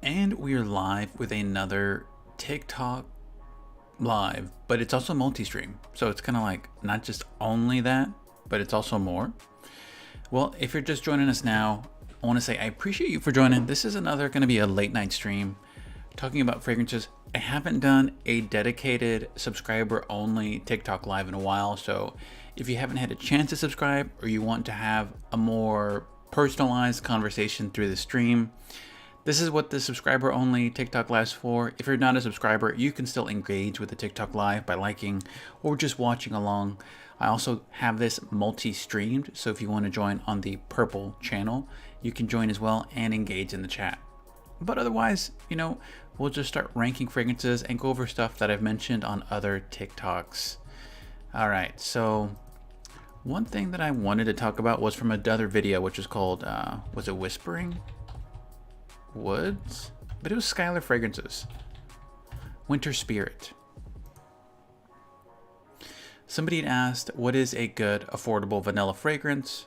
And we are live with another TikTok live, but it's also multi-stream. So it's kind of like not just only that, but it's also more. Well, if you're just joining us now, I want to say I appreciate you for joining. This is another going to be a late night stream talking about fragrances. I haven't done a dedicated subscriber only TikTok live in a while. So if you haven't had a chance to subscribe or you want to have a more personalized conversation through the stream, this is what the subscriber only TikTok live's for. If you're not a subscriber, you can still engage with the TikTok live by liking or just watching along. I also have this multi-streamed, so if you want to join on the purple channel, you can join as well and engage in the chat. But otherwise, we'll just start ranking fragrances and go over stuff that I've mentioned on other TikToks. All right, so one thing that I wanted to talk about was from another video, which was called, was it Whispering Woods? But it was Skylar Fragrances. Winter Spirit. Somebody had asked, what is a good, affordable vanilla fragrance?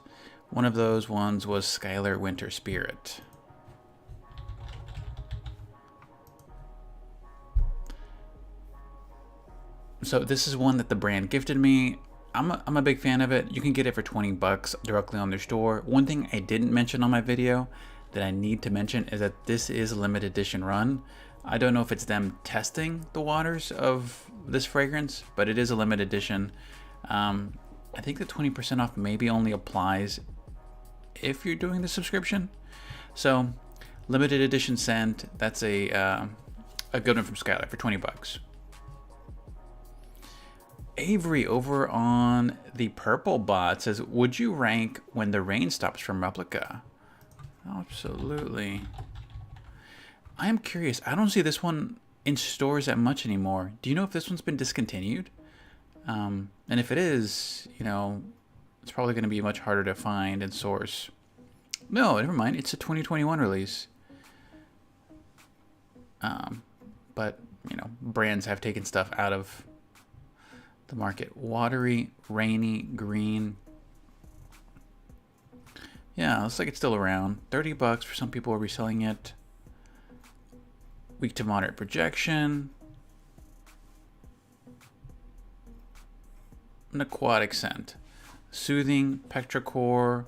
One of those ones was Skylar Winter Spirit. So this is one that the brand gifted me. I'm a big fan of it. You can get it for 20 bucks directly on their store. One thing I didn't mention on my video that I need to mention is that this is a limited edition run. I don't know if it's them testing the waters of this fragrance, but it is a limited edition. I think the 20% off maybe only applies if you're doing the subscription. So limited edition scent, that's a good one from Skylar for 20 bucks. Avery over on the purple bot says, would you rank When the Rain Stops from Replica? Absolutely. I am curious. I don't see this one in stores that much anymore. Do you know if this one's been discontinued? And if it is, it's probably going to be much harder to find and source. No, never mind. It's a 2021 release. But, brands have taken stuff out of the market. Watery, rainy, green. Yeah, looks like it's still around. 30 bucks for some people are reselling it. Weak to moderate projection. An aquatic scent. Soothing, petrichor,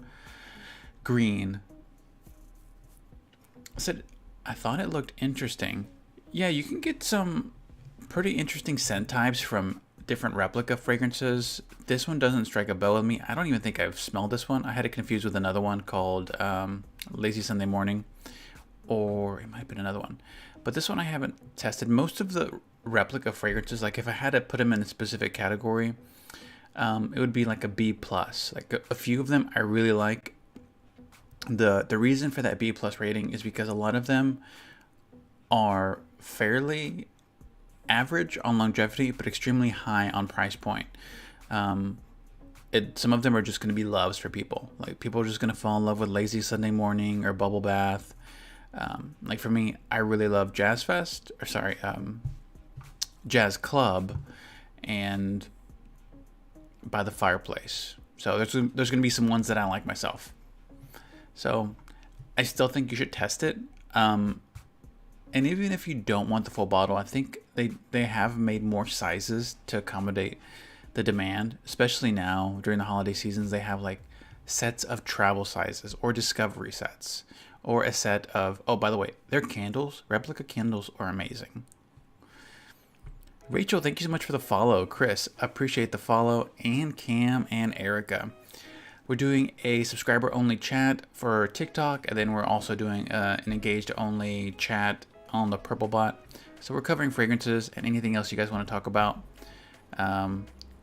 green. I thought it looked interesting. Yeah, you can get some pretty interesting scent types from different replica fragrances. This one doesn't strike a bell with me. I don't even think I've smelled this one. I had it confused with another one called Lazy Sunday Morning, or it might have been another one. But this one I haven't tested. Most of the replica fragrances, like if I had to put them in a specific category, it would be like a B+. Like a few of them I really like. The reason for that B+ rating is because a lot of them are fairly average on longevity, but extremely high on price point. Some of them are just going to be loves for people. Like people are just going to fall in love with Lazy Sunday Morning or Bubble Bath. Like for me, I really love Jazz Club and By the Fireplace. So there's going to be some ones that I like myself. So I still think you should test it. And even if you don't want the full bottle, I think they have made more sizes to accommodate the demand, especially now during the holiday seasons. They have like sets of travel sizes or discovery sets or a set of, oh, by the way, their candles, replica candles are amazing. Rachel, thank you so much for the follow. Chris, appreciate the follow, and Cam and Erica. We're doing a subscriber only chat for TikTok, and then we're also doing an engaged only chat on the purple bot. So we're covering fragrances and anything else you guys want to talk about.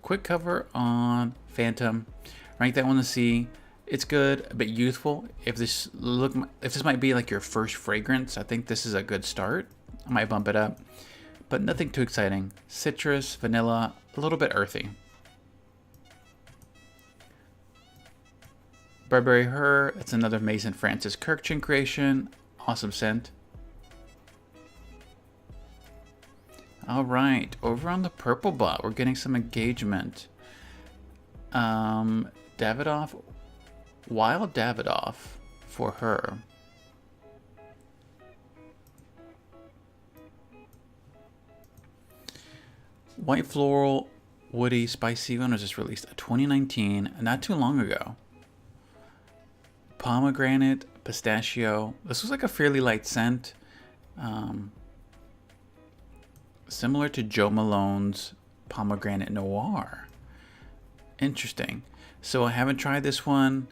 Quick cover on Phantom. Rank that one to C. It's good, a bit youthful. If this might be like your first fragrance, I think this is a good start. I might bump it up, but nothing too exciting. Citrus, vanilla, a little bit earthy. Burberry Her, it's another Mason Francis Kurkdjian creation. Awesome scent. All right, over on the purple bot, we're getting some engagement. Davidoff, Wild Davidoff for Her. White Floral Woody Spicy one was just released 2019, not too long ago. Pomegranate Pistachio. This was like a fairly light scent. Similar to Joe Malone's Pomegranate Noir. Interesting. So I haven't tried this one.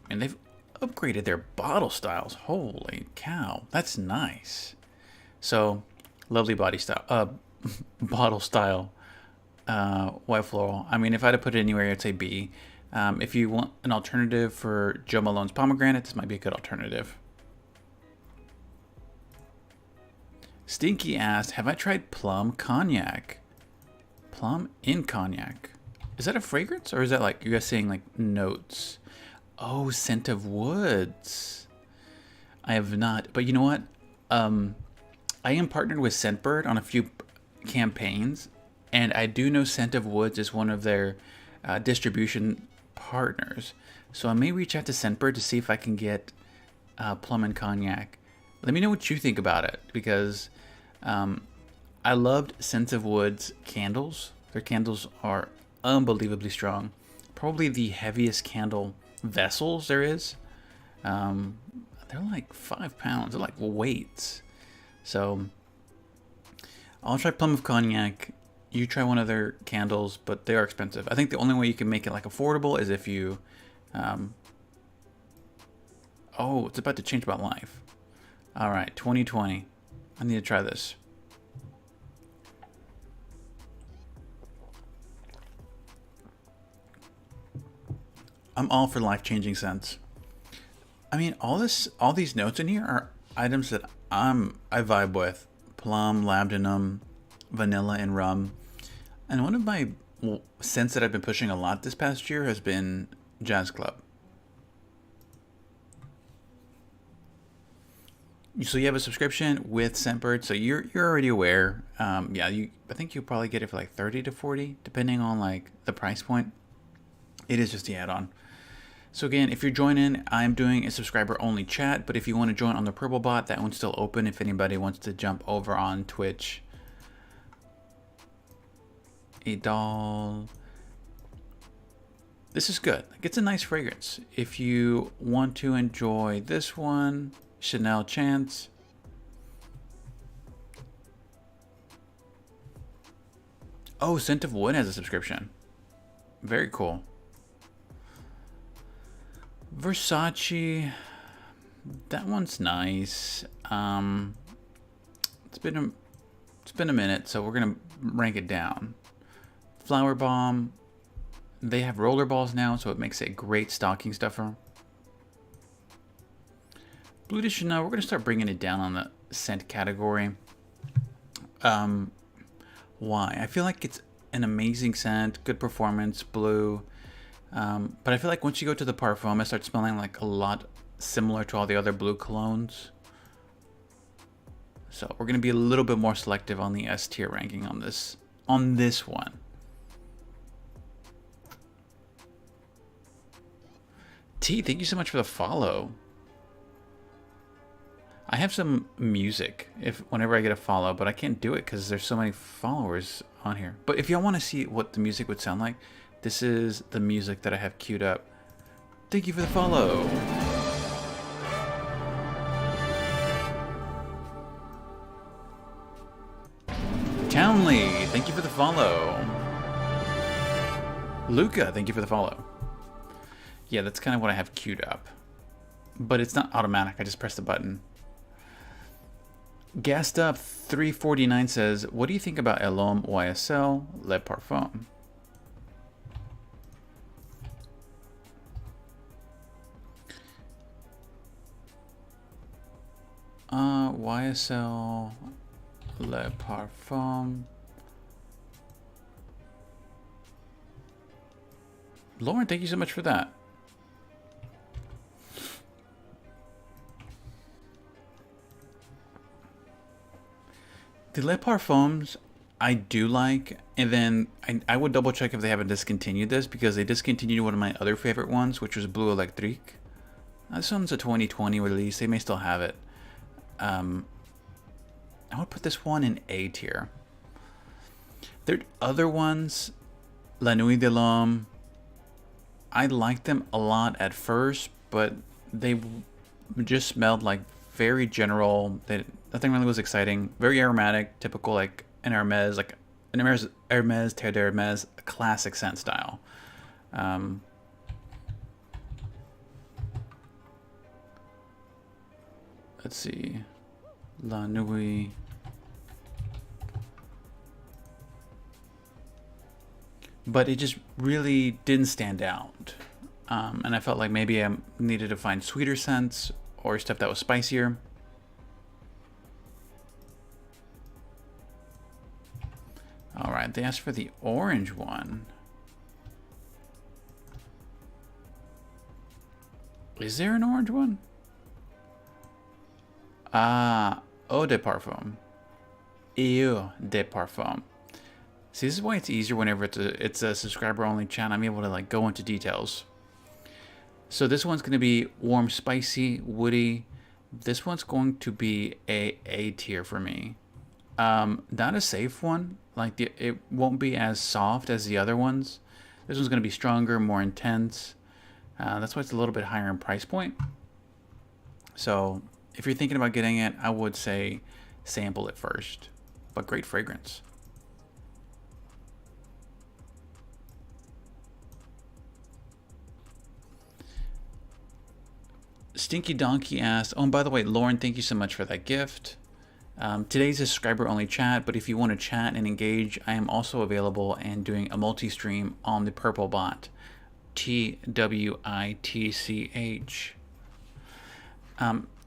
And they've upgraded their bottle styles. Holy cow. That's nice. So, lovely body style. Bottle style. White Floral. I mean, if I had to put it anywhere, I'd say B. If you want an alternative for Joe Malone's Pomegranate, this might be a good alternative. Stinky asked, have I tried Plum Cognac? Plum in Cognac. Is that a fragrance, or is that like, you guys saying like notes? Oh, Scent of Woods. I have not, but you know what? I am partnered with Scentbird on a few campaigns, and I do know Scent of Woods is one of their distribution partners. So I may reach out to Scentbird to see if I can get Plum and Cognac. Let me know what you think about it, because I loved Scent of Woods candles. Their candles are unbelievably strong. Probably the heaviest candle vessels there is. They're like 5 pounds. They're like weights. So I'll try Plum of Cognac. You try one of their candles, but they are expensive. I think the only way you can make it like affordable is if you oh, it's about to change my life. All right, 2020. I need to try this. I'm all for life-changing scents. I mean, all these notes in here are items that I vibe with. Plum, labdanum, vanilla, and rum. And one of my scents that I've been pushing a lot this past year has been Jazz Club. So you have a subscription with Scentbird, so you're already aware. Yeah, I think you'll probably get it for like 30 to 40, depending on like the price point. It is just the add-on. So again, if you're joining, I'm doing a subscriber-only chat, but if you want to join on the Purple Bot, that one's still open if anybody wants to jump over on Twitch. A doll. This is good. Like, it's a nice fragrance. If you want to enjoy this one, Chanel Chance. Oh, Scent of Wood has a subscription. Very cool. Versace, that one's nice. It's been a minute, so we're gonna rank it down. Flower Bomb, they have roller balls now, so it makes it a great stocking stuffer. Bleu de Chanel, we're gonna start bringing it down on the scent category. Why? I feel like it's an amazing scent, good performance, blue. But I feel like once you go to the parfum, it starts smelling like a lot similar to all the other blue colognes. So we're gonna be a little bit more selective on the S tier ranking on this one. T, thank you so much for the follow. I have some music whenever I get a follow, but I can't do it because there's so many followers on here. But if y'all want to see what the music would sound like, this is the music that I have queued up. Thank you for the follow. Townley, thank you for the follow. Luca, thank you for the follow. Yeah, that's kind of what I have queued up. But it's not automatic, I just press the button. Gassed Up 349 says, what do you think about L'Homme YSL Le Parfum? YSL Le Parfum. Lauren, thank you so much for that. The Le Parfums I do like, and then I would double check if they haven't discontinued this, because they discontinued one of my other favorite ones, which was Bleu Electrique. This one's a 2020 release. They may still have it. I would put this one in A tier. There are other ones, La Nuit de l'Homme. I liked them a lot at first, but they just smelled like very general. Nothing really was exciting. Very aromatic, typical like an Hermes, Hermes Terre d'Hermes, a classic scent style. Let's see, La Nuit. But it just really didn't stand out. And I felt like maybe I needed to find sweeter scents or stuff that was spicier. All right, they asked for the orange one. Is there an orange one? Ah, Eau de Parfum. Eau de Parfum. See, this is why it's easier whenever it's a subscriber only channel. I'm able to like go into details. So this one's going to be warm, spicy, woody. This one's going to be A tier for me. Not a safe one. Like it won't be as soft as the other ones. This one's going to be stronger, more intense. That's why it's a little bit higher in price point. So if you're thinking about getting it, I would say sample it first. But great fragrance. Stinky Donkey asked, oh, and by the way, Lauren, thank you so much for that gift. Today's a subscriber only chat, but if you want to chat and engage, I am also available and doing a multi-stream on the Purplebot. TWITCH.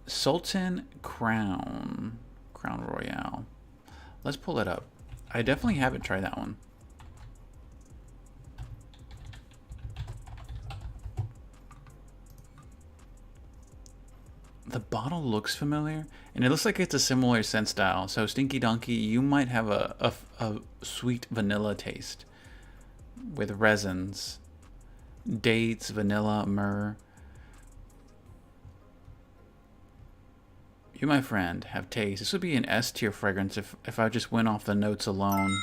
Sultan Crown Royale. Let's pull it up. I definitely haven't tried that one. The bottle looks familiar, and it looks like it's a similar scent style. So Stinky Donkey, you might have a sweet vanilla taste with resins, dates, vanilla, myrrh. You, my friend, have taste. This would be an S tier fragrance if I just went off the notes alone.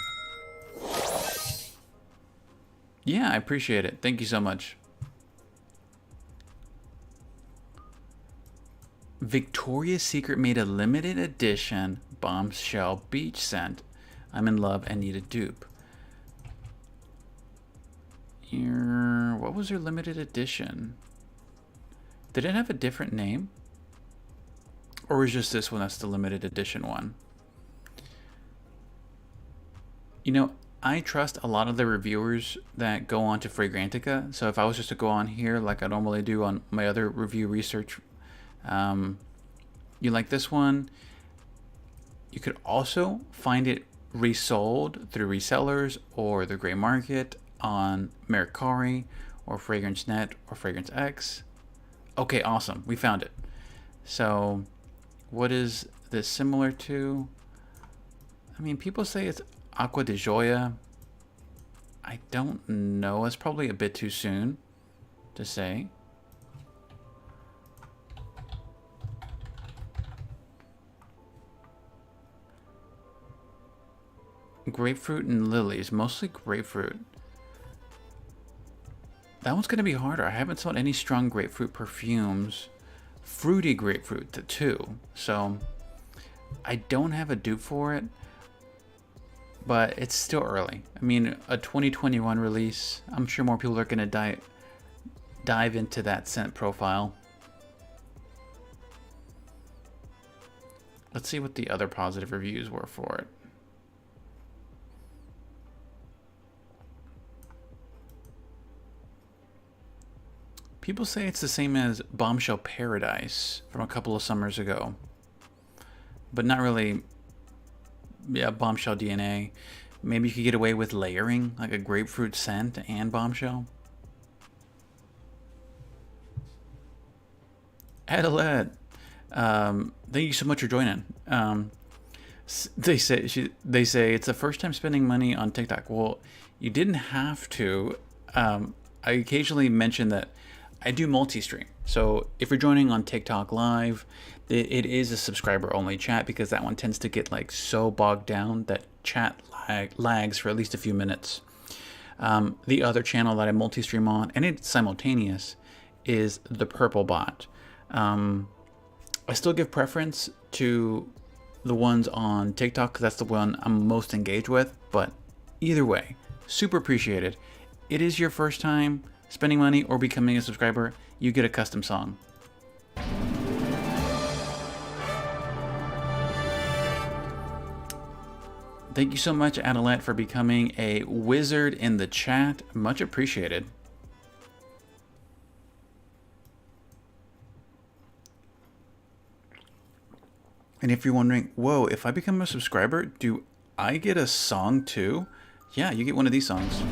Yeah, I appreciate it. Thank you so much. Victoria's Secret made a limited edition Bombshell Beach scent. I'm in love and need a dupe. What was their limited edition? Did it have a different name? Or was just this one that's the limited edition one? You know, I trust a lot of the reviewers that go on to Fragrantica. So if I was just to go on here like I normally do on my other review research, you like this one, you could also find it resold through resellers or the gray market on Mercari or FragranceNet or Fragrance X. Okay, awesome, we found it. So what is this similar to? I mean, people say it's Acqua di Gioia. I don't know, it's probably a bit too soon to say. Grapefruit and lilies, mostly grapefruit. That one's gonna be harder. I haven't smelled any strong grapefruit perfumes. Fruity grapefruit too. So I don't have a dupe for it, but it's still early. I mean, a 2021 release. I'm sure more people are gonna dive into that scent profile. Let's see what the other positive reviews were for it. People say it's the same as Bombshell Paradise from a couple of summers ago, but not really. Yeah, Bombshell DNA. Maybe you could get away with layering like a grapefruit scent and Bombshell. Adelaide, thank you so much for joining. They say it's the first time spending money on TikTok. Well, you didn't have to. I occasionally mention that I do multi-stream. So if you're joining on TikTok Live, it is a subscriber only chat because that one tends to get like so bogged down that chat lags for at least a few minutes. The other channel that I multi-stream on, and it's simultaneous, is the Purple Bot. I still give preference to the ones on TikTok because that's the one I'm most engaged with, but either way, super appreciated. It is your first time spending money or becoming a subscriber, you get a custom song. Thank you so much, Adelette, for becoming a wizard in the chat. Much appreciated. And if you're wondering, whoa, if I become a subscriber, do I get a song too? Yeah, you get one of these songs.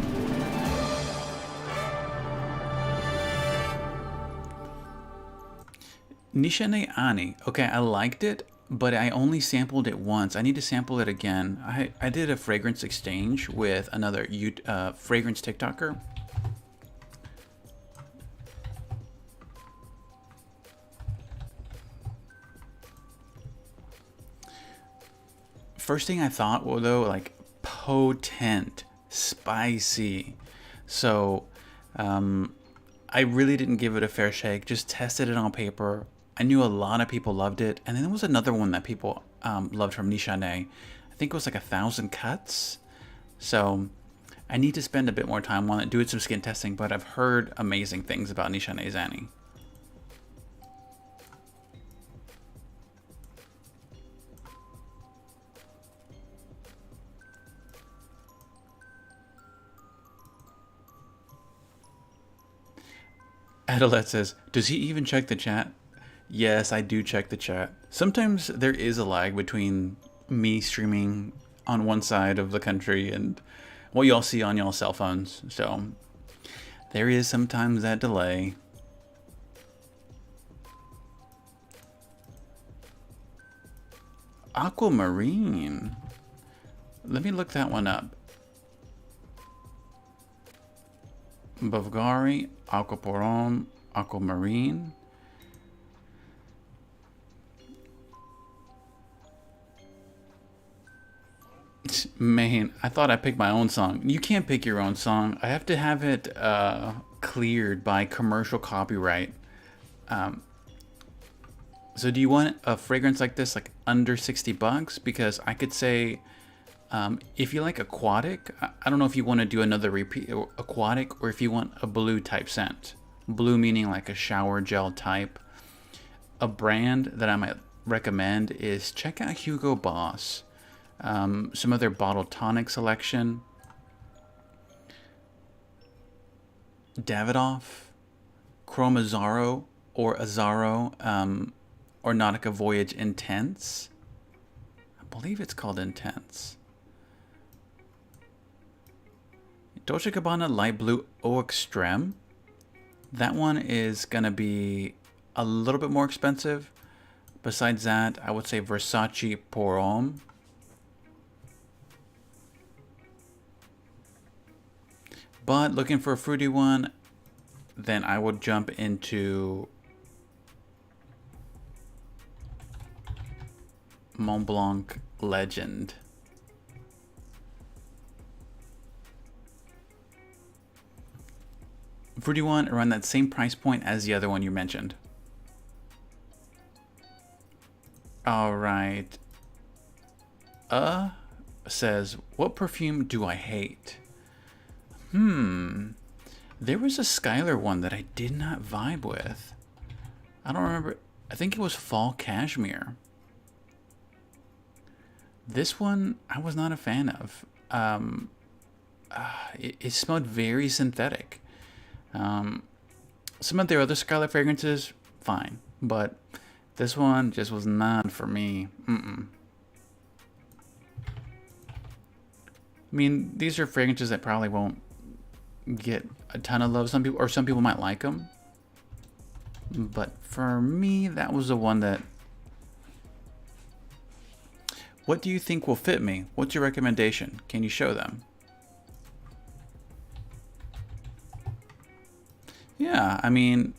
Nishane Ani. Okay, I liked it, but I only sampled it once. I need to sample it again. I did a fragrance exchange with another fragrance TikToker. First thing I thought, well, though, like potent, spicy. So I really didn't give it a fair shake. Just tested it on paper. I knew a lot of people loved it, and then there was another one that people loved from Nishane. I think it was like 1,000 cuts. So I need to spend a bit more time on it, do some skin testing, but I've heard amazing things about Nishane's Annie. Adelette says, does he even check the chat? Yes, I do check the chat. Sometimes there is a lag between me streaming on one side of the country and what y'all see on y'all cell phones. So there is sometimes that delay. Aquamarine. Let me look that one up. Bulgari, Aquaporon, Aquamarine. Man, I thought I picked my own song. You can't pick your own song. I have to have it cleared by commercial copyright. So do you want a fragrance like this, like under 60 bucks? Because I could say, if you like aquatic, I don't know if you want to do another repeat aquatic or if you want a blue type scent. Blue meaning like a shower gel type. A brand that I might recommend is check out Hugo Boss. Some of their bottle tonic selection. Davidoff, Chromazaro or Azaro, or Nautica Voyage Intense. I believe it's called Intense. Dolce & Gabbana Light Blue Eau Extreme. That one is gonna be a little bit more expensive. Besides that, I would say Versace Pour Homme. But looking for a fruity one, then I would jump into Mont Blanc Legend. Fruity one around that same price point as the other one you mentioned. All right. Says, what perfume do I hate? There was a Skylar one that I did not vibe with. I don't remember. I think it was Fall Cashmere. This one I was not a fan of. It smelled very synthetic. Some of their other Skylar fragrances, fine. But this one just was not for me. I mean, these are fragrances that probably won't get a ton of love. Some people might like them, but for me, that was the one that. What do you think will fit me? What's your recommendation? Can you show them? Yeah, I mean,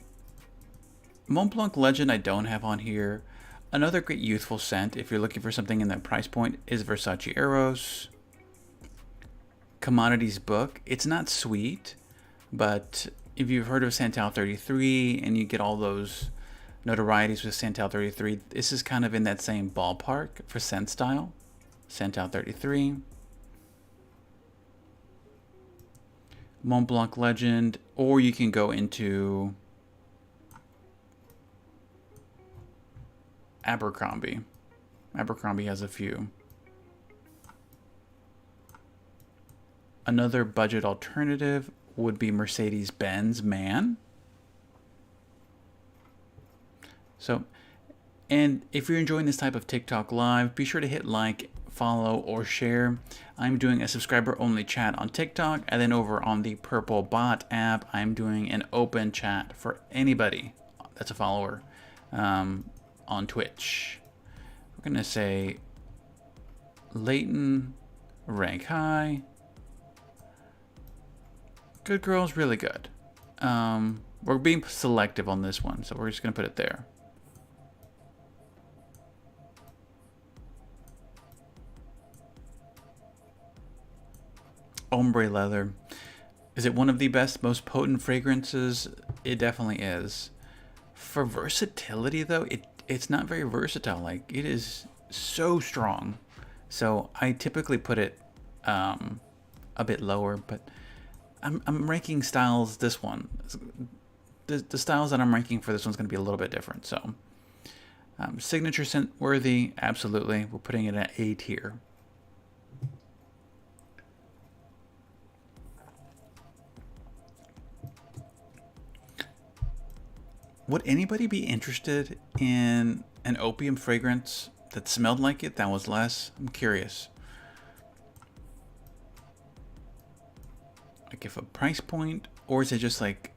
Mont Blanc Legend I don't have on here. Another great youthful scent, if you're looking for something in that price point, is Versace Eros. Commodities Book. It's not sweet, but if you've heard of Santal 33 and you get all those notorieties with Santal 33, this is kind of in that same ballpark for scent style. Santal 33. Mont Blanc Legend, or you can go into Abercrombie. Abercrombie has a few. Another budget alternative would be Mercedes-Benz Man. So, and if you're enjoying this type of TikTok live, be sure to hit like, follow, or share. I'm doing a subscriber-only chat on TikTok, and then over on the Purple Bot app, I'm doing an open chat for anybody that's a follower on Twitch. We're gonna say Leighton, rank high. Good girl's really good. We're being selective on this one, so we're just gonna put it there. Ombre leather. Is it one of the best, most potent fragrances? It definitely is. For versatility though, it's not very versatile. Like, it is so strong. So I typically put it a bit lower, but I'm ranking styles this one. The styles that I'm ranking for this one's going to be a little bit different. So signature scent worthy, absolutely. We're putting it at A tier. Would anybody be interested in an opium fragrance that smelled like it, that was less? I'm curious. Like, if a price point, or is it just like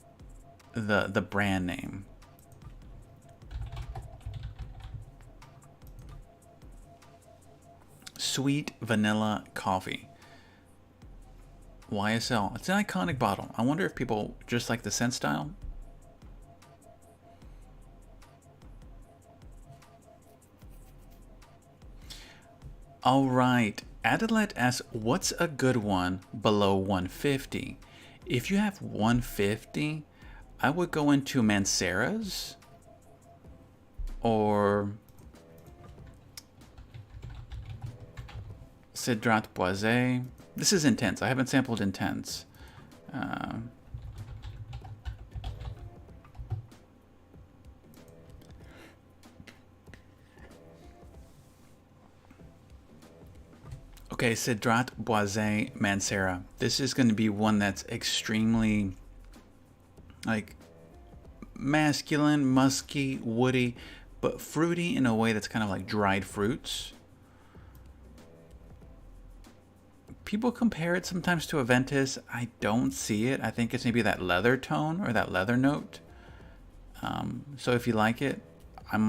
the brand name? Sweet vanilla coffee. YSL. It's an iconic bottle. I wonder if people just like the scent style. All right. Adelet asks, what's a good one below 150? If you have 150, I would go into Mancera's or Cedrat Boisé. This is Intense. I haven't sampled Intense. Okay, Cedrat Boisé Mancera. This is going to be one that's extremely, like, masculine, musky, woody, but fruity in a way that's kind of like dried fruits. People compare it sometimes to Aventus. I don't see it. I think it's maybe that leather tone or that leather note. So if you like it,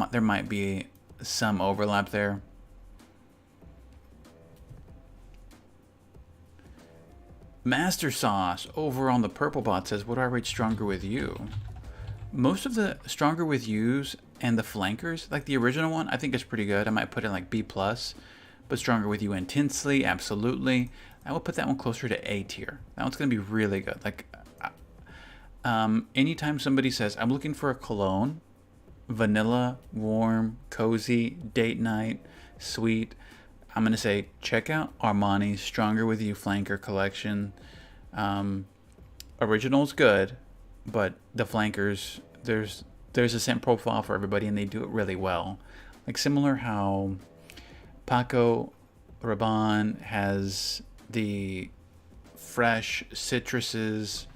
there might be some overlap there. Master Sauce over on the Purple Bot says, what do I rate Stronger With You? Most of the Stronger With Yous and the flankers, like the original one, I think is pretty good. I might put it like B+, but Stronger With You Intensely, absolutely. I will put that one closer to A tier. That one's going to be really good. Like, anytime somebody says, I'm looking for a cologne, vanilla, warm, cozy, date night, sweet, I'm going to say, check out Armani's Stronger With You Flanker Collection. Original's good, but the flankers, there's a scent profile for everybody, and they do it really well. Like, similar how Paco Rabanne has the fresh citruses.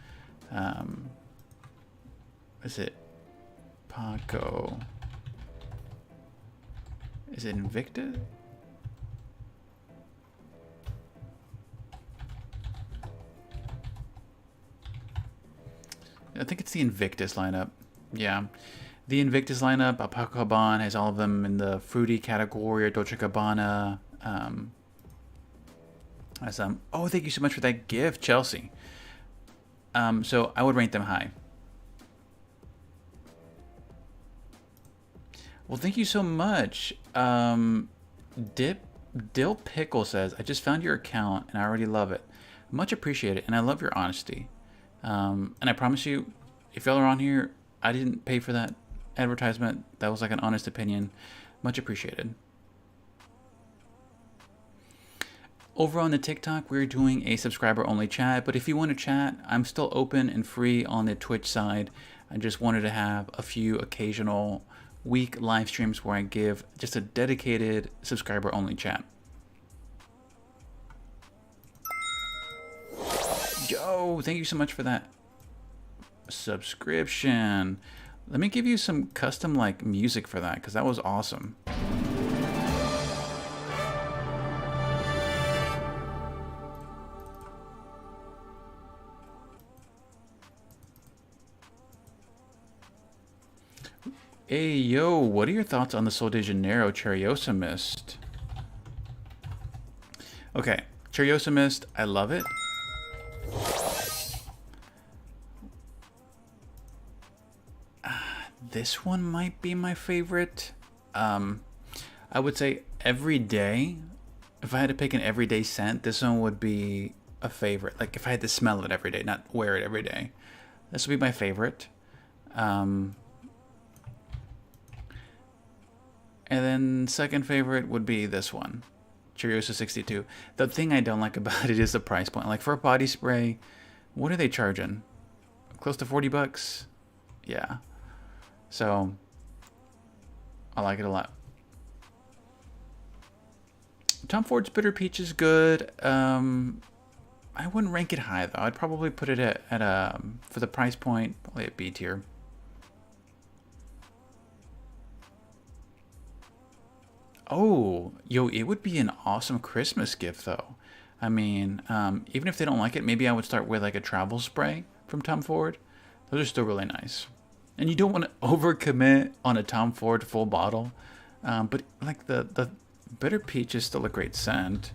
Is it Paco? Is it Invicta? I think it's the Invictus lineup. Yeah. The Invictus lineup, Paco Rabanne has all of them in the fruity category, or Dolce Gabbana. Oh, thank you so much for that gift, Chelsea. So I would rate them high. Well, thank you so much. Dip Dill Pickle says, I just found your account and I already love it. Much appreciated, and I love your honesty. And I promise you, if y'all are on here, I didn't pay for that advertisement. That was like an honest opinion. Much appreciated. Over on the TikTok, we're doing a subscriber only chat, but if you want to chat, I'm still open and free on the Twitch side. I just wanted to have a few occasional week live streams where I give just a dedicated subscriber only chat. Yo, thank you so much for that subscription. Let me give you some custom like music for that, because that was awesome. Hey, yo, what are your thoughts on the Sol de Janeiro Cheriosa Mist? Okay, Cheriosa Mist, I love it. This one might be my favorite. I would say every day, if I had to pick an everyday scent, this one would be a favorite. Like if I had to smell it every day, not wear it every day. This would be my favorite. And then second favorite would be this one, Cheriosa 62. The thing I don't like about it is the price point. Like for a body spray, what are they charging? Close to 40 bucks? Yeah. So, I like it a lot. Tom Ford's Bitter Peach is good. I wouldn't rank it high though. I'd probably put it at for the price point, probably at B tier. Oh, yo, it would be an awesome Christmas gift though. I mean, even if they don't like it, maybe I would start with like a travel spray from Tom Ford. Those are still really nice. And you don't want to overcommit on a Tom Ford full bottle. But like the Bitter Peach is still a great scent.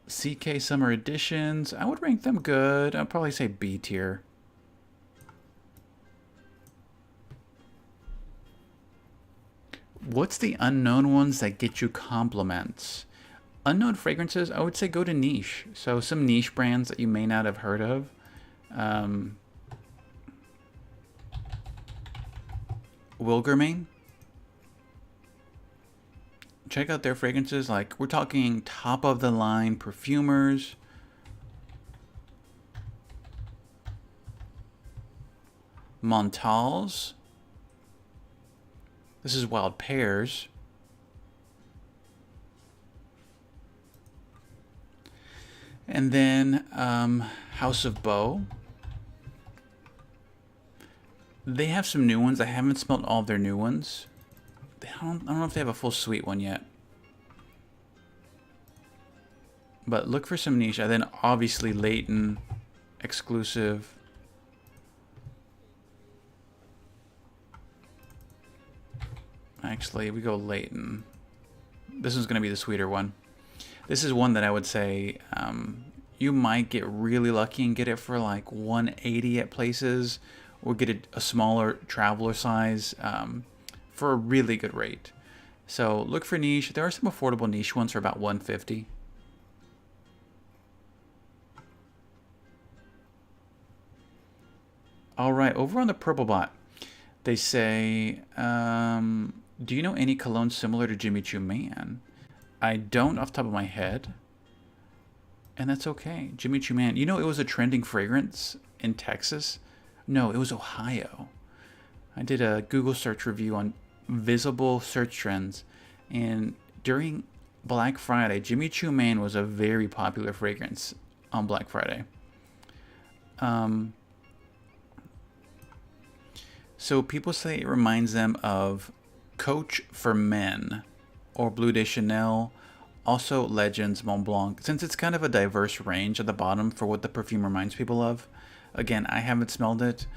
CK Summer Editions, I would rank them good. I'd probably say B tier. What's the unknown ones that get you compliments? Unknown fragrances, I would say go to niche. So some niche brands that you may not have heard of. Wilgermain. Check out their fragrances. Like we're talking top of the line perfumers. Montals. This is Wild Pears. And then House of Beau. They have some new ones. I haven't smelled all of their new ones. I don't know if they have a full sweet one yet. But look for some niche. And then obviously Layton, exclusive. Actually, we go Layton. This is going to be the sweeter one. This is one that I would say you might get really lucky and get it for like 180 at places, or get a smaller traveler size for a really good rate. So look for niche. There are some affordable niche ones for about 150. All right, over on the Purple Bot, they say, do you know any cologne similar to Jimmy Choo Man? I don't off the top of my head. And that's okay. Jimmy Choo Man. You know, it was a trending fragrance in Texas. No, it was Ohio. I did a Google search review on visible search trends. And during Black Friday, Jimmy Choo Man was a very popular fragrance on Black Friday. So people say it reminds them of Coach for Men or Bleu de Chanel, also Legends, Mont Blanc, since it's kind of a diverse range at the bottom for what the perfume reminds people of. Again, I haven't smelled it.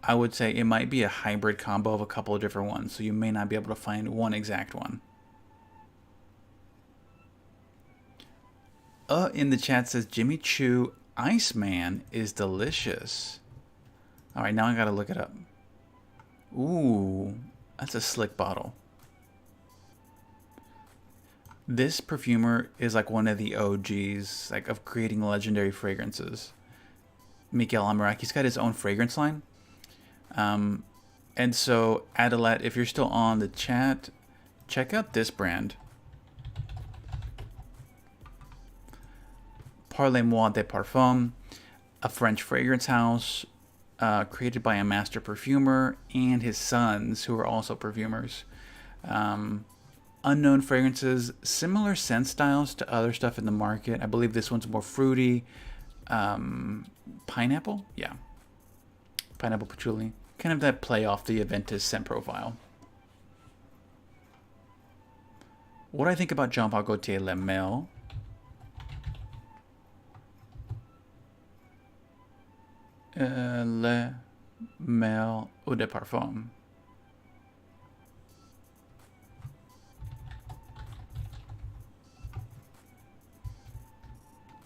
I would say it might be a hybrid combo of a couple of different ones, so you may not be able to find one exact one. In the chat says Jimmy Choo Iceman is delicious. All right, now I gotta look it up. Ooh, that's a slick bottle. This perfumer is like one of the OGs, like of creating legendary fragrances. Miguel Almarak, he's got his own fragrance line. And so, Adelat, if you're still on the chat, check out this brand. Parlez-moi de Parfum, a French fragrance house created by a master perfumer and his sons, who are also perfumers. Unknown fragrances, similar scent styles to other stuff in the market. I believe this one's more fruity. Pineapple? Yeah. Pineapple patchouli. Kind of that play off the Aventus scent profile. What do I think about Jean Paul Gaultier Le Mel? Le Mel Eau de Parfum.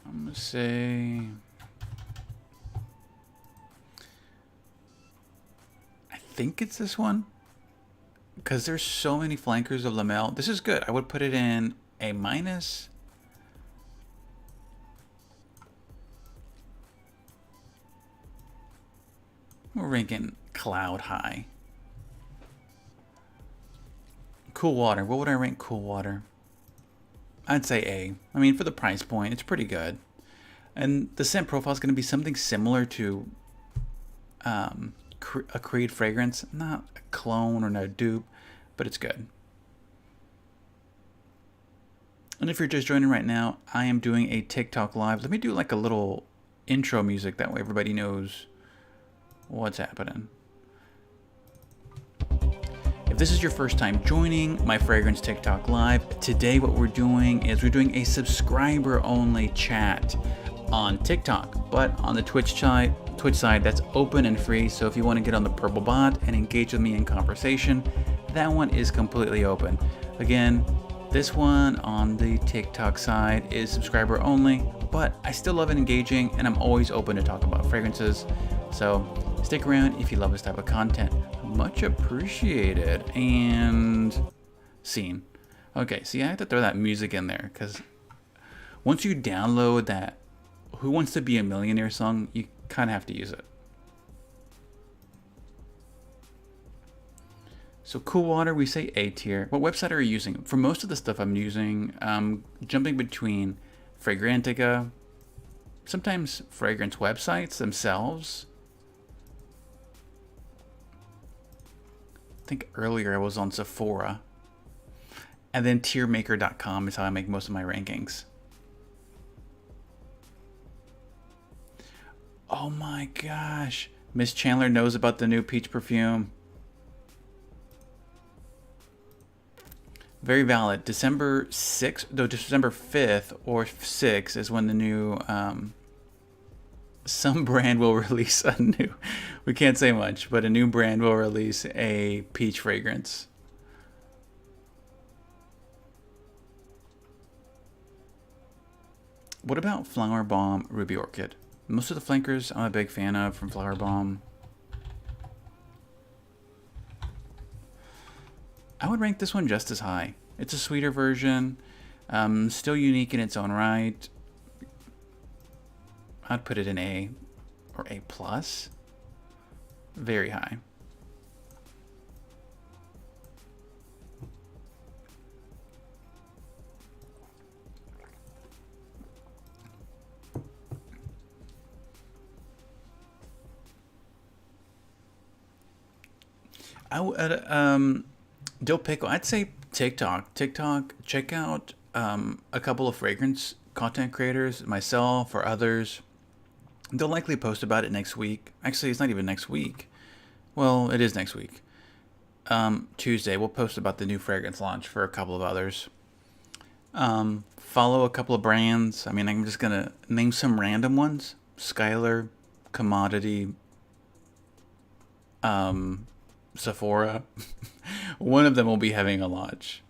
I'm gonna say, I think it's this one, because there's so many flankers of Le Mel. This is good. I would put it in A minus. We're ranking Cloud High. Cool Water. What would I rank Cool Water? I'd say A. I mean, for the price point, it's pretty good. And the scent profile is going to be something similar to a Creed fragrance. Not a clone or no dupe, but it's good. And if you're just joining right now, I am doing a TikTok live. Let me do like a little intro music. That way everybody knows what's happening. If this is your first time joining my Fragrance TikTok Live, today what we're doing is we're doing a subscriber-only chat on TikTok, but on the Twitch side that's open and free. So if you want to get on the Purple Bot and engage with me in conversation, that one is completely open. Again, this one on the TikTok side is subscriber only, but I still love it engaging, and I'm always open to talk about fragrances. So stick around if you love this type of content. Much appreciated. And scene. Okay, see, I have to throw that music in there because once you download that Who Wants to Be a Millionaire song, you kind of have to use it. So Cool Water, we say A tier. What website are you using? For most of the stuff I'm using, jumping between Fragrantica, sometimes fragrance websites themselves. I think earlier I was on Sephora. And then tiermaker.com is how I make most of my rankings. Oh my gosh. Miss Chandler knows about the new peach perfume. Very valid. December 6th, no, December 5th or 6th is when the new, some brand will release a new, we can't say much, but a new brand will release a peach fragrance. What about Flower Bomb Ruby Orchid? Most of the flankers I'm a big fan of from Flower Bomb. I would rank this one just as high. It's a sweeter version, still unique in its own right. I'd put it in A or A+. Very high. I would, Dill Pickle, I'd say TikTok. TikTok, check out a couple of fragrance content creators, myself or others. They'll likely post about it next week. Actually, it's not even next week. Well, it is next week. Tuesday, we'll post about the new fragrance launch for a couple of others. Follow a couple of brands. I mean, I'm just going to name some random ones. Skylar, Commodity, Sephora. One of them will be having a launch.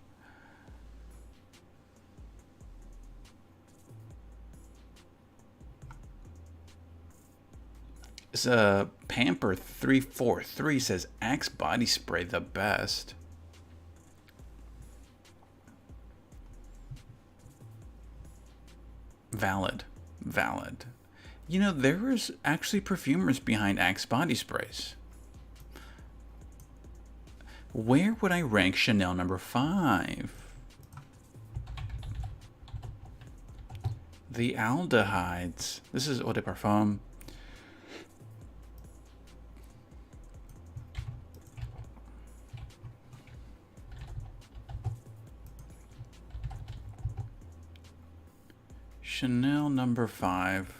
Pamper 343 says Axe body spray the best. Valid. You know, there is actually perfumers behind Axe body sprays. Where would I rank Chanel number 5? The aldehydes. This is Eau de Parfum. Chanel number 5.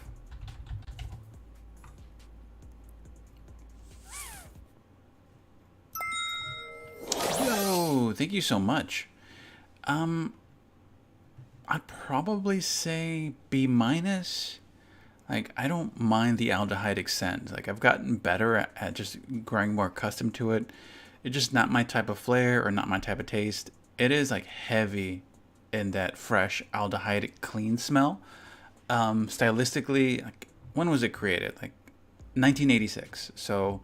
Yo, thank you so much. I'd probably say B minus. Like, I don't mind the aldehyde accent. Like, I've gotten better at just growing more accustomed to it. It's just not my type of flair or not my type of taste. It is like heavy in that fresh aldehyde clean smell. Stylistically, like, when was it created? Like 1986. So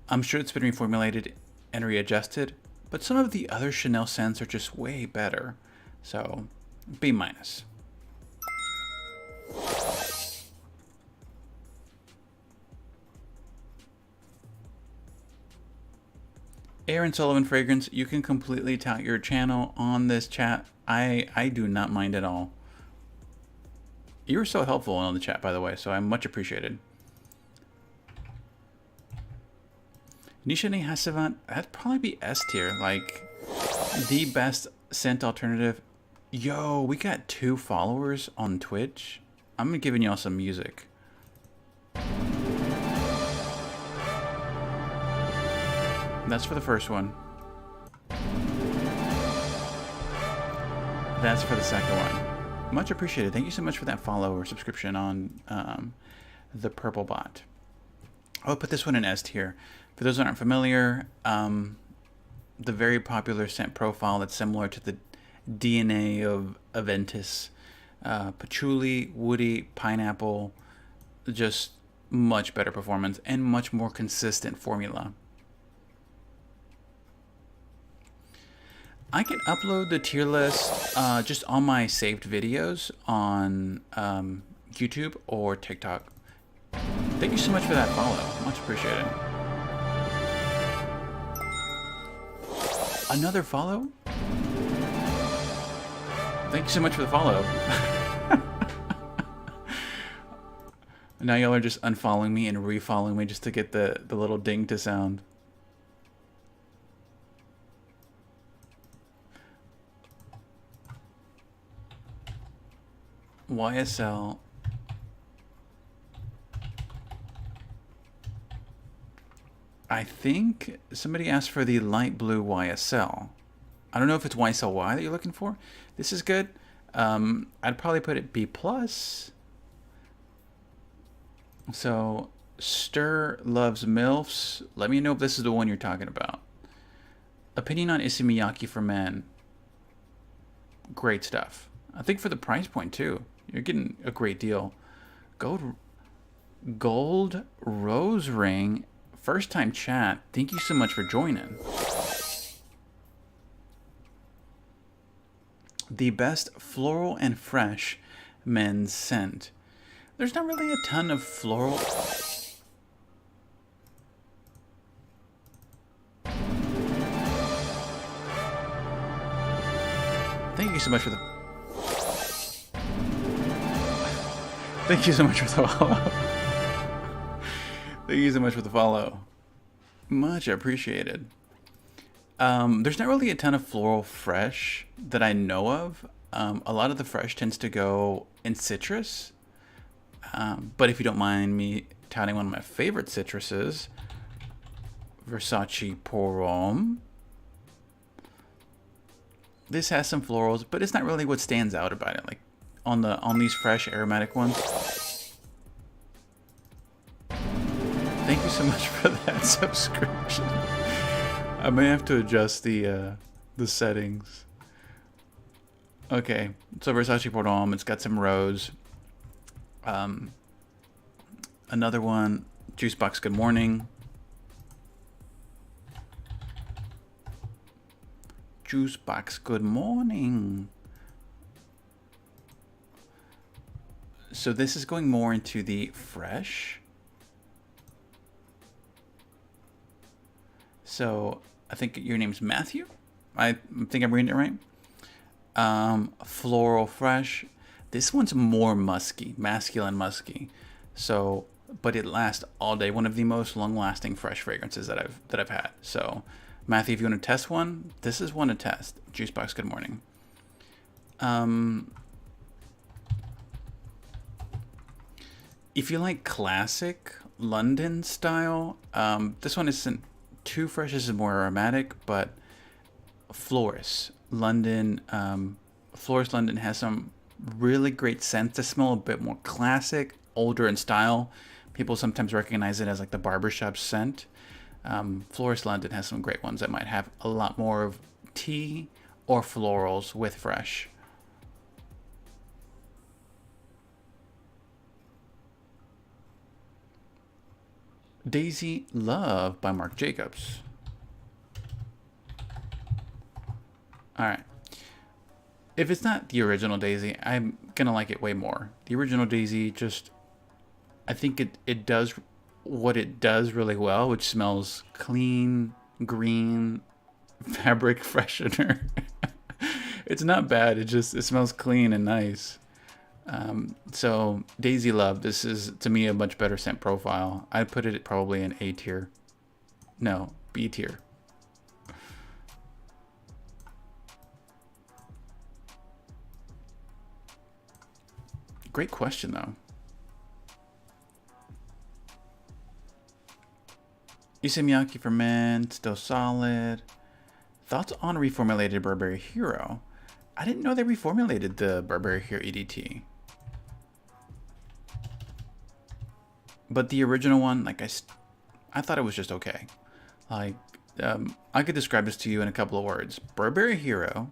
I'm sure it's been reformulated and readjusted, but some of the other Chanel scents are just way better. So B minus. Aaron Sullivan Fragrance, you can completely tout your channel on this chat. I do not mind at all. You were so helpful on the chat, by the way, so I'm much appreciated. Nishane Hasavant, that'd probably be S tier, like the best scent alternative. Yo, we got 2 followers on Twitch. I'm giving y'all some music. That's for the first one. That's for the second one. Much appreciated. Thank you so much for that follow or subscription on the Purple Bot. I'll put this one in S tier. For those that aren't familiar, the very popular scent profile that's similar to the DNA of Aventus. Patchouli, woody, pineapple, just much better performance and much more consistent formula. I can upload the tier list just on my saved videos on YouTube or TikTok. Thank you so much for that follow. Much appreciated. Another follow? Thank you so much for the follow. Now y'all are just unfollowing me and refollowing me just to get the little ding to sound. YSL. I think somebody asked for the light blue YSL. I don't know if it's YSLY that you're looking for. This is good. I'd probably put it B+. So, Stir loves MILFs. Let me know if this is the one you're talking about. Opinion on Issey Miyake for men. Great stuff. I think for the price point too. You're getting a great deal. Gold Rose Ring. First time chat. Thank you so much for joining. The best floral and fresh men's scent. There's not really a ton of floral. Thank you so much for the... Thank you so much for the follow. Thank you so much for the follow. Much appreciated. There's not really a ton of floral fresh that I know of. A lot of the fresh tends to go in citrus. But if you don't mind me touting one of my favorite citruses, Versace Pour Homme. This has some florals, but it's not really what stands out about it. Like on these fresh aromatic ones. Thank you so much for that subscription. I may have to adjust the settings. Okay, so Versace Pour Homme, it's got some rose. Another one, Juicebox Good Morning. Juicebox Good Morning. So this is going more into the fresh. So I think your name's Matthew. I think I'm reading it right. Floral fresh. This one's more musky, masculine musky. So, but it lasts all day. One of the most long-lasting fresh fragrances that I've had. So, Matthew, if you want to test one, this is one to test. Juicebox Good Morning. If you like classic London style, this one isn't too fresh. This is more aromatic, but Florist London, Florist London has some really great scents that smell a bit more classic, older in style. People sometimes recognize it as like the barbershop scent. Florist London has some great ones that might have a lot more of tea or florals with fresh. Daisy Love by Marc Jacobs. Alright. If it's not the original Daisy, I'm gonna like it way more. The original Daisy just, I think it does what it does really well, which smells clean, green, fabric freshener. It's not bad, it smells clean and nice. So Daisy Love, this is to me a much better scent profile. I put it probably in A tier. No, B tier. Great question though. Issey Miyake for men, still solid. Thoughts on reformulated Burberry Hero? I didn't know they reformulated the Burberry Hero EDT. But the original one, like I thought it was just okay. Like, I could describe this to you in a couple of words. Burberry Hero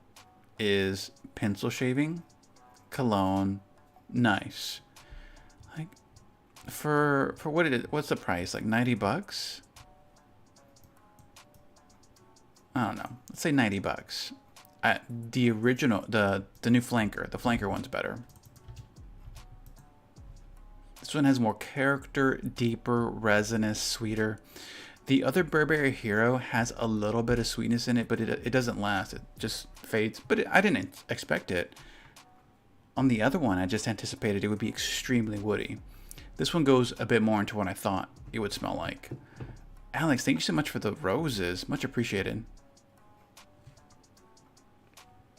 is pencil shaving, cologne, nice. Like, for what it is, what's the price? Like 90 bucks? I don't know. Let's say 90 bucks. The original, the new flanker, the flanker one's better. This one has more character, deeper, resinous, sweeter. The other Burberry Hero has a little bit of sweetness in it, but it doesn't last. It just fades. But I didn't expect it. On the other one, I just anticipated it would be extremely woody. This one goes a bit more into what I thought it would smell like. Alex, thank you so much for the roses. Much appreciated.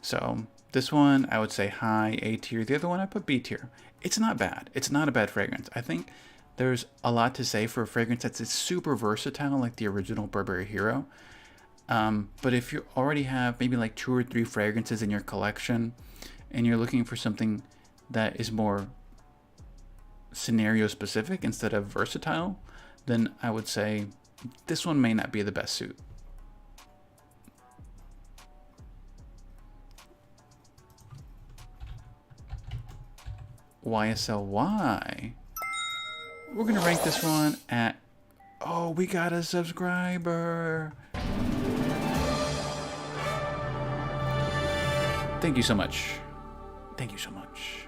So this one, I would say high A tier. The other one, I put B tier. It's not bad. It's not a bad fragrance. I think there's a lot to say for a fragrance that's super versatile, like the original Burberry Hero. But if you already have maybe like 2 or 3 fragrances in your collection, and you're looking for something that is more scenario specific instead of versatile, then I would say this one may not be the best suit. YSLY. We're gonna rank this one at, oh, we got a subscriber. Thank you so much. Thank you so much.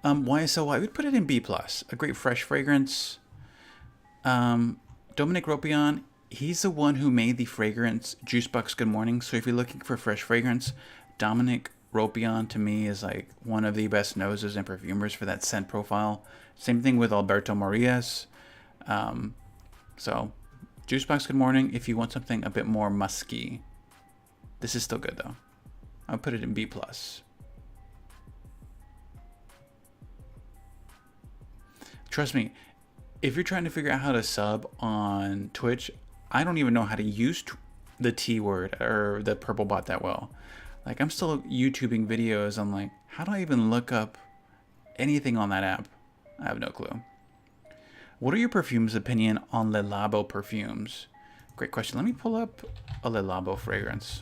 YSLY, we'd put it in B+. A great fresh fragrance. Dominic Ropion, he's the one who made the fragrance Juicebox Good Morning. So if you're looking for fresh fragrance, Dominic Ropion to me is like one of the best noses and perfumers for that scent profile. Same thing with Alberto Morillas. So Juicebox Good Morning, if you want something a bit more musky. This is still good though. I'll put it in B+. Trust me, if you're trying to figure out how to sub on Twitch, I don't even know how to use the T word or the purple bot that well. Like, I'm still YouTubing videos. I'm like, how do I even look up anything on that app? I have no clue. What are your perfumes' opinion on Le Labo perfumes? Great question. Let me pull up a Le Labo fragrance.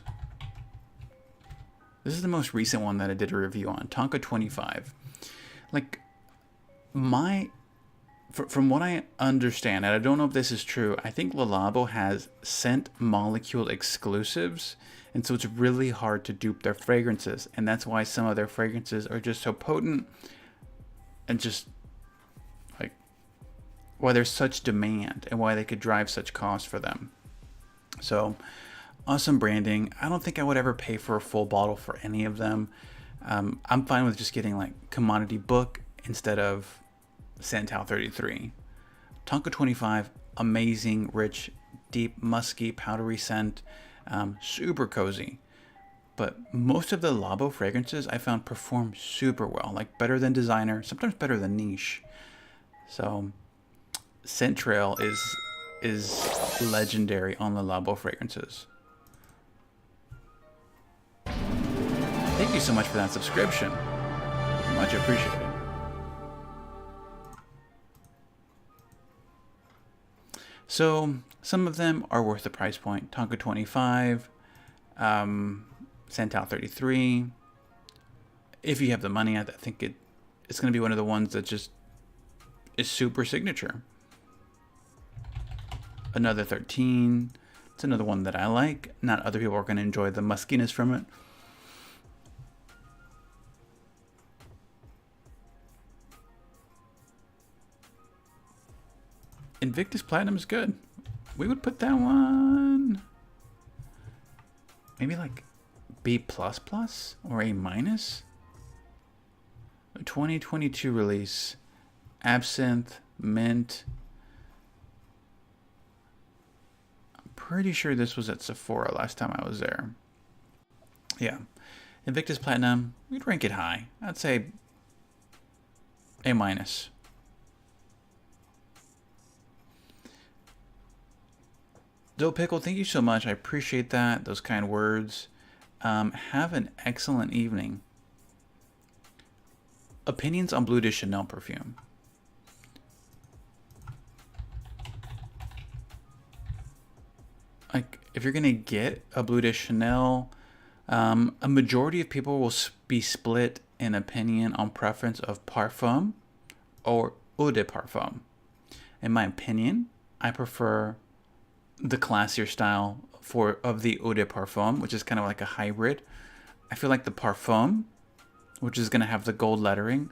This is the most recent one that I did a review on, Tonka 25. Like, my From what I understand, and I don't know if this is true, I think Le Labo has scent molecule exclusives, and so it's really hard to dupe their fragrances, and that's why some of their fragrances are just so potent and just like why there's such demand and why they could drive such cost for them. So awesome branding. I don't think I would ever pay for a full bottle for any of them. I'm fine with just getting like commodity book instead of Santal 33. Tonka 25, amazing, rich, deep, musky, powdery scent, super cozy. But most of the Labo fragrances I found perform super well, like better than designer, sometimes better than niche. So Scent Trail is legendary on the Labo fragrances. Thank you so much for that subscription. Much appreciated. So some of them are worth the price point. Tonka 25, Santal 33. If you have the money, I think it's going to be one of the ones that just is super signature. Another 13. It's another one that I like. Not other people are going to enjoy the muskiness from it. Invictus Platinum is good. We would put that one maybe like B++ or A-. A 2022 release. Absinthe, mint. I'm pretty sure this was at Sephora last time I was there. Yeah. Invictus Platinum, we'd rank it high. I'd say A-. Dill Pickle, thank you so much. I appreciate that. Those kind words. Have an excellent evening. Opinions on Bleu de Chanel perfume. Like, if you're going to get a Bleu de Chanel, a majority of people will be split in opinion on preference of parfum or eau de parfum. In my opinion, I prefer the classier style of the eau de parfum, which is kind of like a hybrid. I feel like the parfum, which is going to have the gold lettering,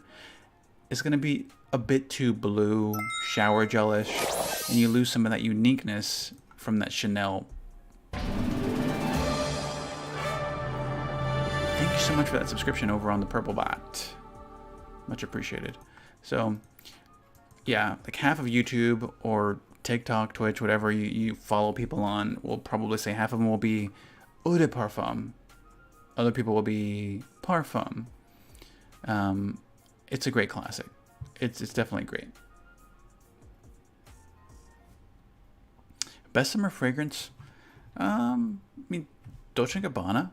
is going to be a bit too blue, shower gelish, and you lose some of that uniqueness from that Chanel. Thank you so much for that subscription over on the Purple Bot. Much appreciated. So, yeah, like half of YouTube or TikTok, Twitch, whatever you follow people on, will probably say half of them will be eau de parfum. Other people will be parfum. It's a great classic. It's definitely great. Best summer fragrance? I mean, Dolce & Gabbana.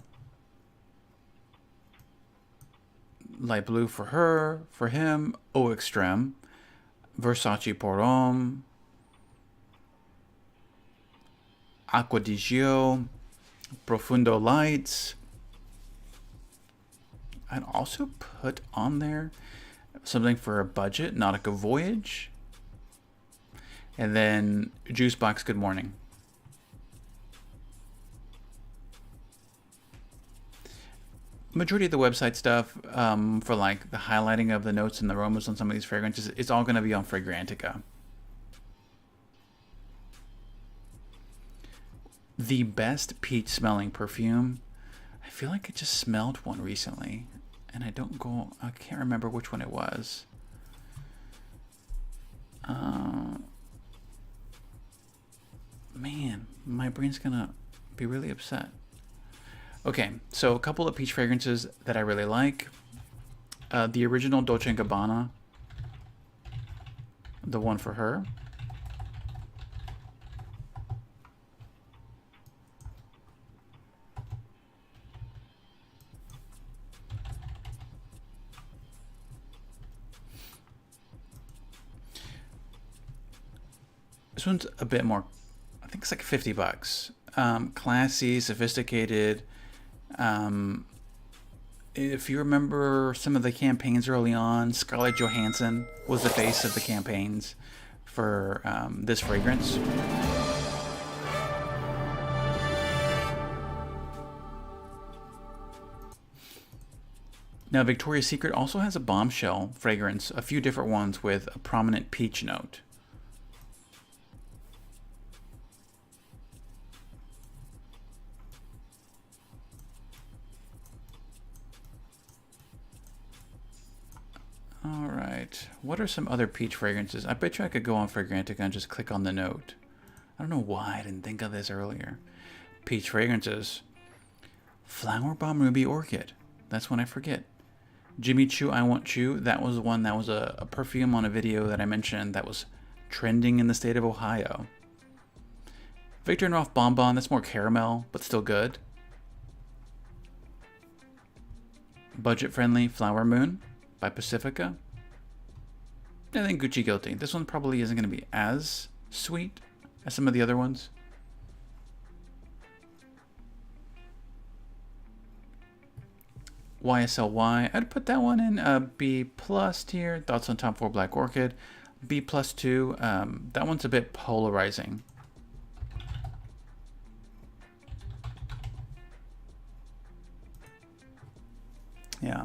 Light blue for her, for him, Eau Extreme. Versace Pour Homme. Acqua di Gio, Profundo Lights. I'd also put on there something for a budget, Nautica Voyage. And then Juicebox Good Morning. Majority of the website stuff for like the highlighting of the notes and the aromas on some of these fragrances, it's all going to be on Fragrantica. The best peach smelling perfume. I feel like I just smelled one recently, and I can't remember which one it was. Man, my brain's gonna be really upset. Okay, so a couple of peach fragrances that I really like. The original Dolce & Gabbana, the one for her. This one's a bit more, I think it's like $50. Classy, sophisticated. If you remember some of the campaigns early on, Scarlett Johansson was the face of the campaigns. for this fragrance. Now, Victoria's Secret also has a bombshell fragrance, a few different ones with a prominent peach note. All right, what are some other peach fragrances? I bet you I could go on Fragrantica and just click on the note. I don't know why I didn't think of this earlier. Peach fragrances. Flower Bomb Ruby Orchid. That's one I forget. Jimmy Choo I Want Choo. That was one that was a perfume on a video that I mentioned that was trending in the state of Ohio. Victor and Rolf Bonbon. That's more caramel, but still good. Budget friendly Flower Moon by Pacifica. And then Gucci Guilty. This one probably isn't going to be as sweet as some of the other ones. YSLY, I'd put that one in B plus tier. Thoughts on Tom Ford Black Orchid, B plus 2. That one's a bit polarizing. Yeah,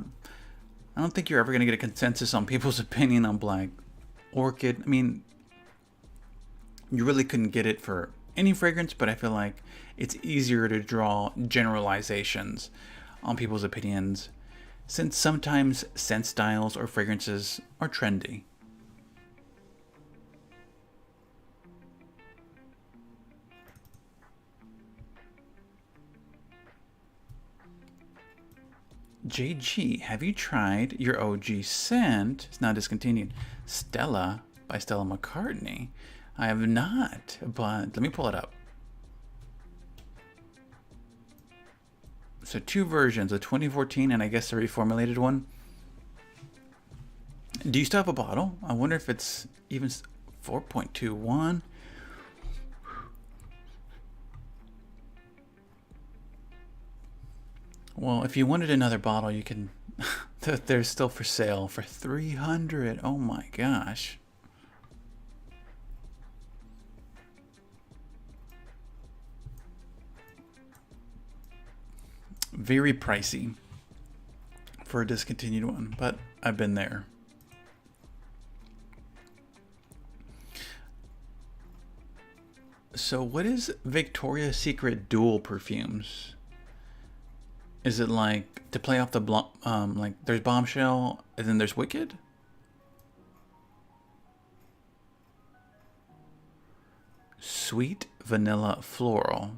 I don't think you're ever gonna get a consensus on people's opinion on Black Orchid. I mean, you really couldn't get it for any fragrance, but I feel like it's easier to draw generalizations on people's opinions, since sometimes scent styles or fragrances are trendy. JG, have you tried your OG scent? It's now discontinued. Stella by Stella McCartney. I have not, but let me pull it up. So 2 versions, a 2014 and I guess a reformulated one. Do you still have a bottle? I wonder if it's even 4.21. Well, if you wanted another bottle, you can. They're still for sale for $300. Oh my gosh. Very pricey for a discontinued one, but I've been there. So what is Victoria's Secret dual perfumes? Is it like to play off the like there's Bombshell and then there's Wicked? Sweet Vanilla Floral.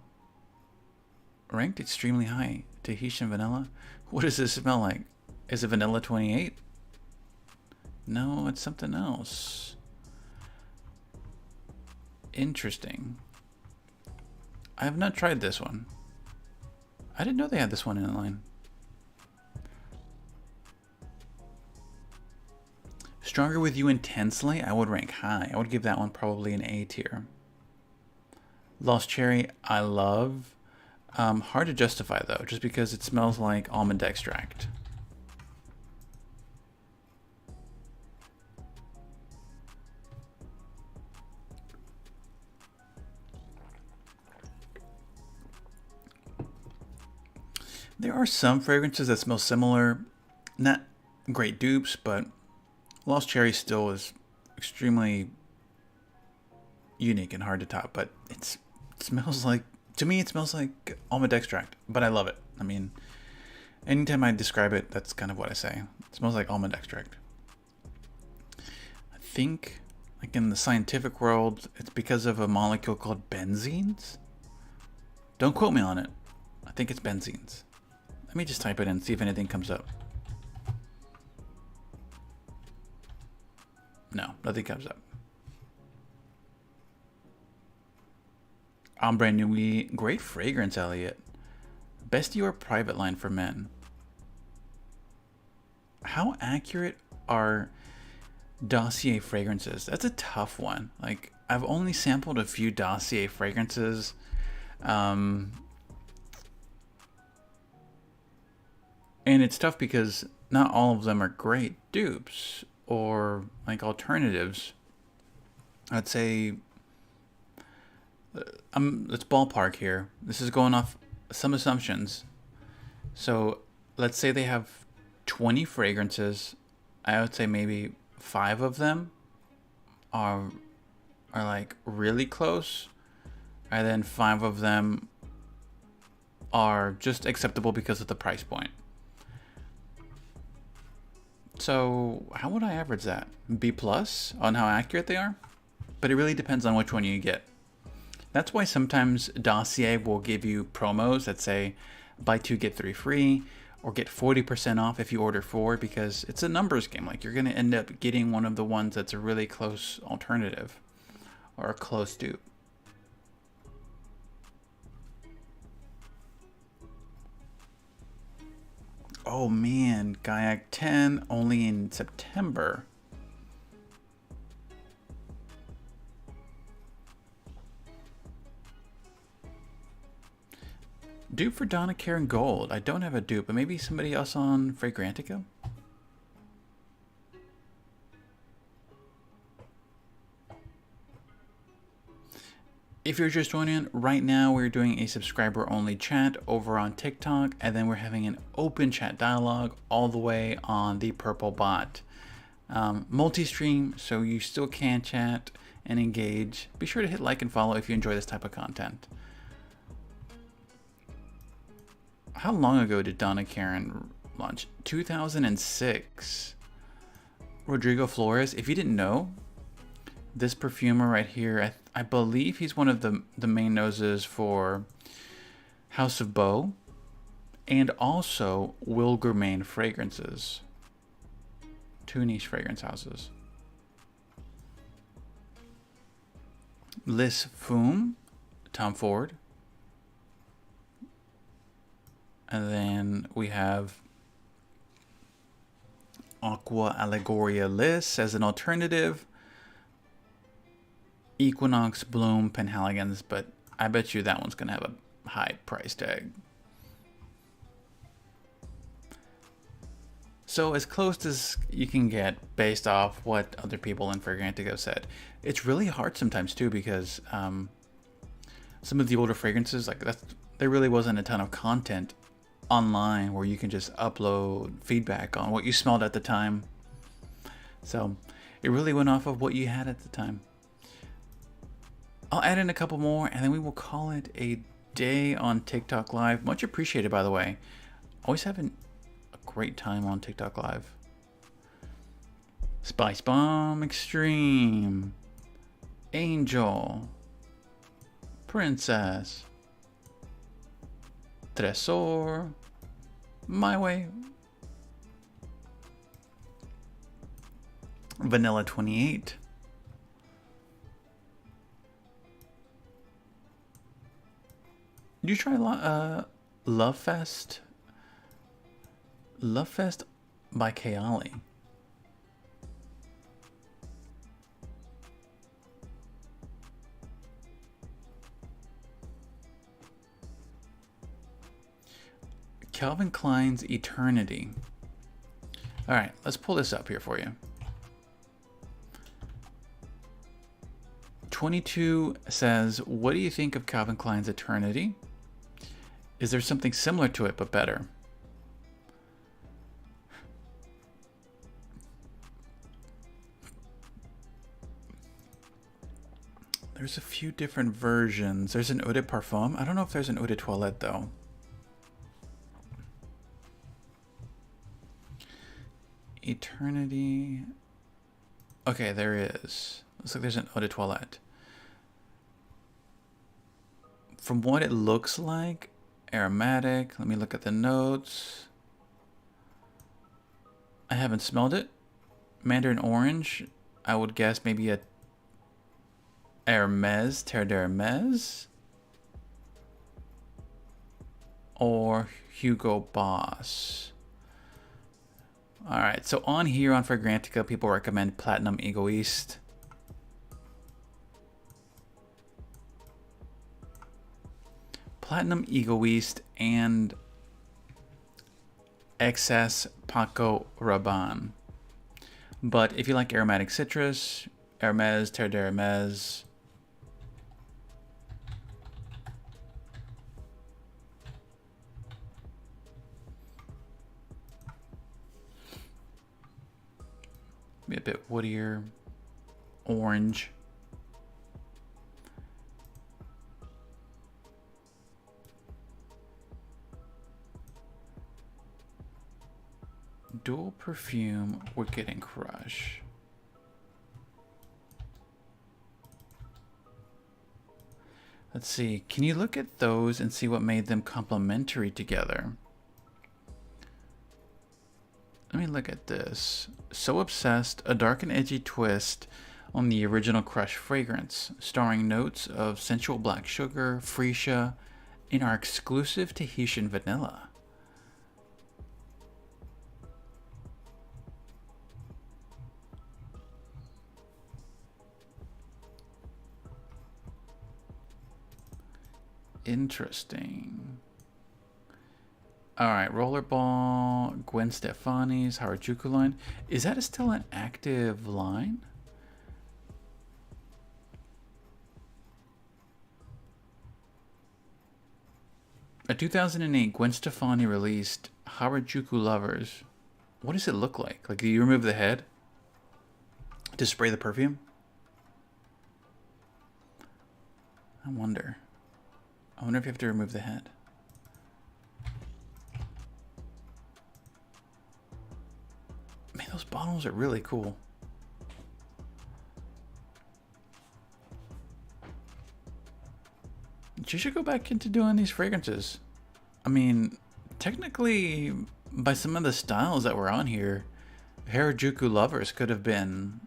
Ranked extremely high. Tahitian vanilla. What does this smell like? Is it vanilla 28? No, it's something else. Interesting. I have not tried this one. I didn't know they had this one in line. Stronger With You Intensely, I would rank high. I would give that one probably an A tier. Lost Cherry, I love. Hard to justify though, just because it smells like almond extract. There are some fragrances that smell similar. Not great dupes, but Lost Cherry still is extremely unique and hard to top. But it smells like, to me, it smells like almond extract. But I love it. I mean, anytime I describe it, that's kind of what I say. It smells like almond extract. I think, like in the scientific world, it's because of a molecule called benzenes. Don't quote me on it. I think it's benzenes. Let me just type it in and see if anything comes up. No, nothing comes up. Ombre Nuit, great fragrance, Elliot. Best Dior private line for men. How accurate are Dossier fragrances? That's a tough one. Like, I've only sampled a few Dossier fragrances. And it's tough because not all of them are great dupes or like alternatives. I'd say, let's ballpark here. This is going off some assumptions. So let's say they have 20 fragrances. I would say maybe 5 of them are like really close, and then 5 of them are just acceptable because of the price point. So how would I average that? B plus on how accurate they are? But it really depends on which one you get. That's why sometimes Dossier will give you promos that say buy 2 get 3 free, or get 40% off if you order 4, because it's a numbers game. Like, you're going to end up getting one of the ones that's a really close alternative or a close dupe. Oh man, Gaiac 10 only in September. Dupe for Donna Karan Gold. I don't have a dupe, but maybe somebody else on Fragrantica? If you're just joining, right now we're doing a subscriber only chat over on TikTok, and then we're having an open chat dialogue all the way on the Purple Bot. Multi-stream, so you still can chat and engage. Be sure to hit like and follow if you enjoy this type of content. How long ago did Donna Karan launch? 2006. Rodrigo Flores. If you didn't know, this perfumer right here, I believe he's one of the main noses for House of Beau and also Will Gourmet fragrances. 2 niche fragrance houses. Lis Fume, Tom Ford. And then we have Aqua Allegoria Lis as an alternative. Equinox Bloom Penhaligon's, but I bet you that one's going to have a high price tag. So as close as you can get based off what other people in Fragrantica said. It's really hard sometimes too, because some of the older fragrances, like there really wasn't a ton of content online where you can just upload feedback on what you smelled at the time. So it really went off of what you had at the time. I'll add in a couple more and then we will call it a day on TikTok Live. Much appreciated, by the way. Always having a great time on TikTok Live. Spice Bomb Extreme. Angel. Princess. Tresor. My Way. Vanilla 28. Did you try Love Fest? Love Fest by Kayali. Calvin Klein's Eternity. All right, let's pull this up here for you. 22 says, what do you think of Calvin Klein's Eternity? Is there something similar to it but better? There's a few different versions. There's an Eau de Parfum. I don't know if there's an Eau de Toilette though. Eternity. Okay, there is. Looks like there's an Eau de Toilette. From what it looks like, aromatic. Let me look at the notes. I haven't smelled it. Mandarin orange. I would guess maybe a Hermes, Terre d'Hermes, or Hugo Boss. All right, so on here on Fragrantica, people recommend Platinum Egoist. Platinum Egoist and Excess Paco Rabanne. But if you like aromatic citrus, Hermes, Terre d'Hermes. Be a bit woodier. Orange. Dual perfume, Wicked and Crush. Let's see, can you look at those and see what made them complementary together? Let me look at this. So Obsessed, a dark and edgy twist on the original Crush fragrance, starring notes of sensual black sugar, freesia, and our exclusive Tahitian vanilla. Interesting. All right, Rollerball, Gwen Stefani's Harajuku line. Is that still an active line? A 2008 Gwen Stefani released Harajuku Lovers. What does it look like? Like, do you remove the head to spray the perfume? I wonder if you have to remove the head. Man, those bottles are really cool. You should go back into doing these fragrances. I mean, technically, by some of the styles that were on here, Harajuku Lovers could have been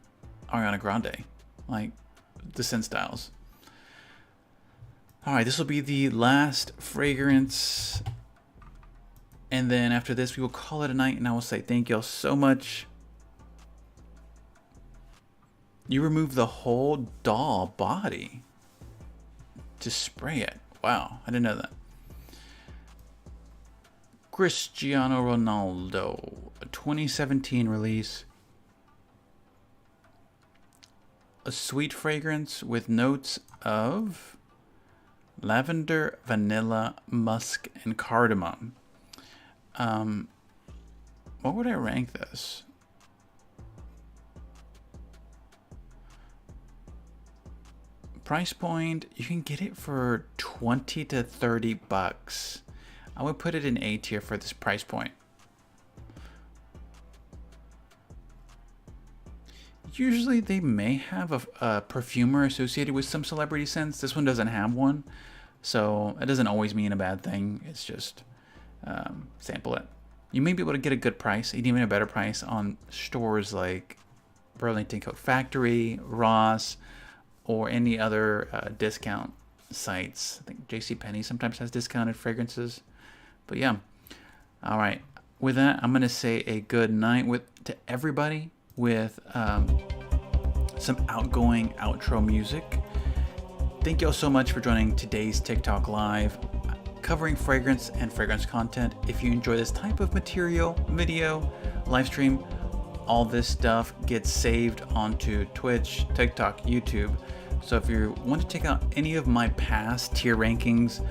Ariana Grande, like the scent styles. All right, this will be the last fragrance. And then after this, we will call it a night, and I will say thank y'all so much. You remove the whole doll body to spray it. Wow, I didn't know that. Cristiano Ronaldo, a 2017 release. A sweet fragrance with notes of lavender, vanilla, musk, and cardamom. What would I rank this? Price point, you can get it for 20 to 30 bucks. I would put it in A tier for this price point. Usually they may have a perfumer associated with some celebrity scents. This one doesn't have one, so it doesn't always mean a bad thing. It's just sample it. You may be able to get a good price, and even a better price on stores like Burlington Coat Factory, Ross, or any other discount sites. I think JCPenney sometimes has discounted fragrances. But yeah, all right. With that, I'm gonna say a good night to everybody with some outgoing outro music. Thank you all so much for joining today's TikTok Live, covering fragrance and fragrance content. If you enjoy this type of material, video, live stream, all this stuff gets saved onto Twitch, TikTok, YouTube. So if you want to check out any of my past tier rankings,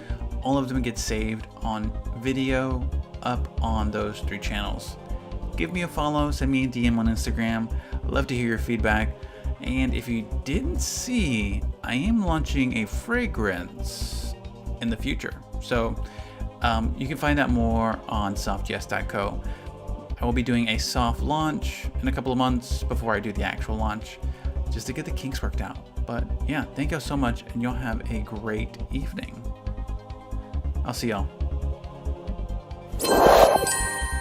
all of them get saved on video up on those 3 channels. Give me a follow, send me a DM on Instagram. I'd love to hear your feedback. And if you didn't see, I am launching a fragrance in the future. So you can find out more on softyes.co. I will be doing a soft launch in a couple of months before I do the actual launch, just to get the kinks worked out. But yeah, thank you all so much, and y'all have a great evening. I'll see y'all.